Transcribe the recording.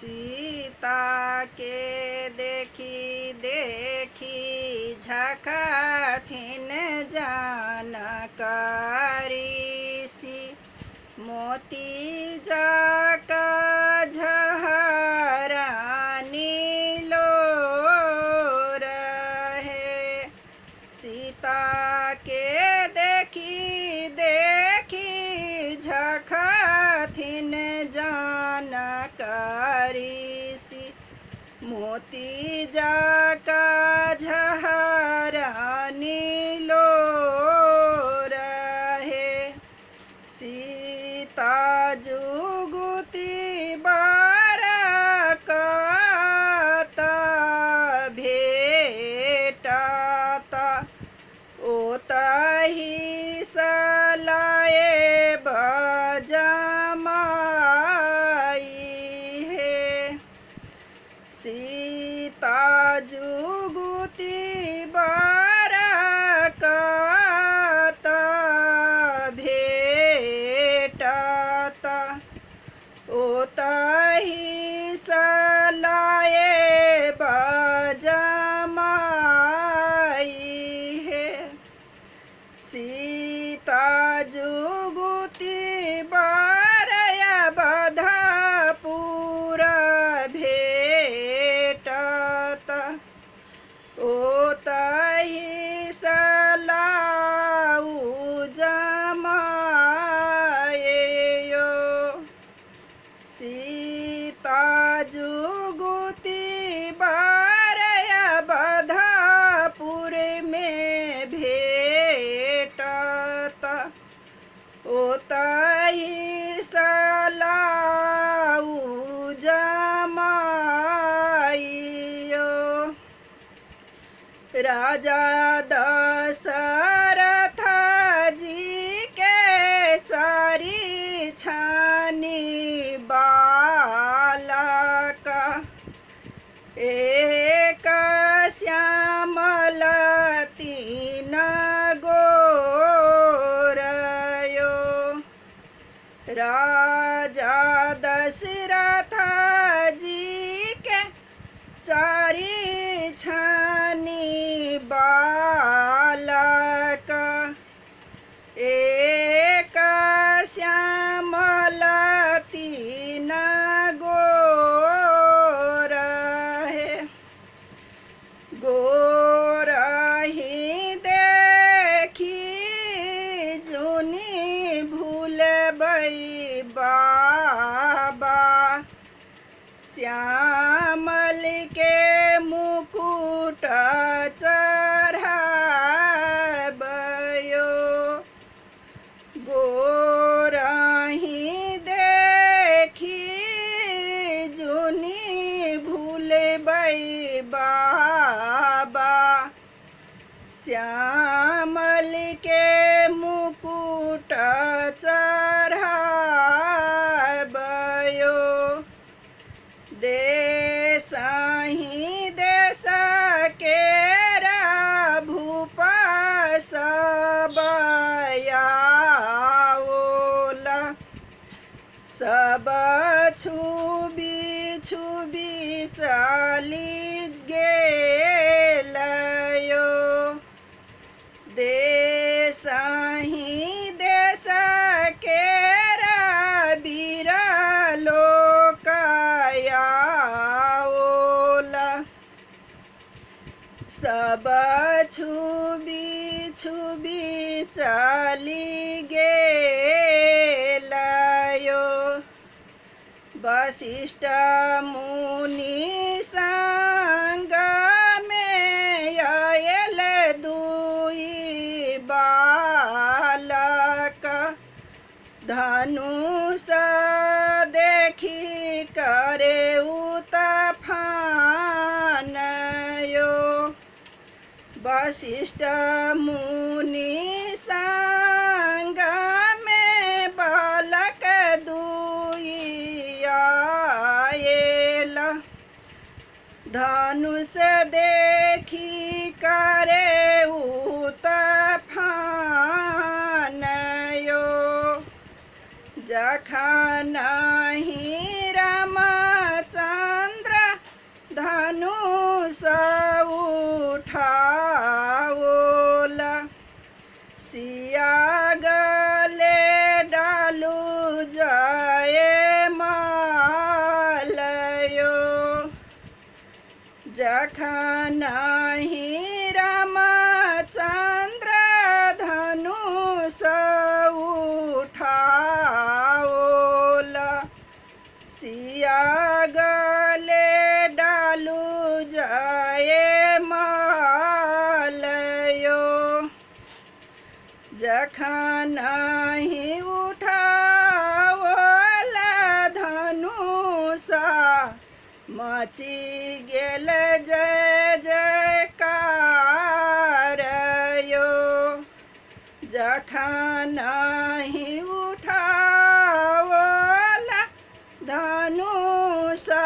सीता के देखी देखी झखथिन जानकारी सी मोती जाका झहरानी लो रहे। सीता के देखी देखी झखथिन जानकारी सी मोती जाका झहरानी लो रहे। सीता जुगुती बारकता भेटता ओतहि सलाए बजमाई है। सीता जुगुती बारकता भेटता ओतहि सलाए बजमाई है। सीता जुगुती बारया बधापुर भेटता ओतहि सलाउ जमाएयो। सीता जुगुती बारया बधापुर में भेटता ओतहि सलाउ जमाइयो। राजा दशरथ जी के चारि छानी बालक एक श्यामल तीन गोरयो। राजा दशरथ जी के चारि छानी बालक एक श्यामल तीन गोरहे। गोरहि देखी जुनी भूलबै बाबा श्यामल के मुकुट चढ़ाबयो। गोरहि देखी जुनी भूलबै बाबा श्यामल के मुकुट चढ़ाबयो। देशहि देश केरा भूप सब आओला सब छुबी छुबी चली गेलयो। देशहि देश केरा वीर लोक आओला सब छुबी छुबी चली गेलयो। वशिष्ठ मुनि संग में आयल दुई बालक धनुष देखी करे तूफानयो। वशिष्ठ मुनि संग में बालक दुई आयल धनुष देखी करे तूफानयो। जखन ही रामचंद्र सिया गले डालू जाए मालयो जखन ही उठावला धनुषा मची गेल जय जयकार यो जखन ही उठावला धनुषा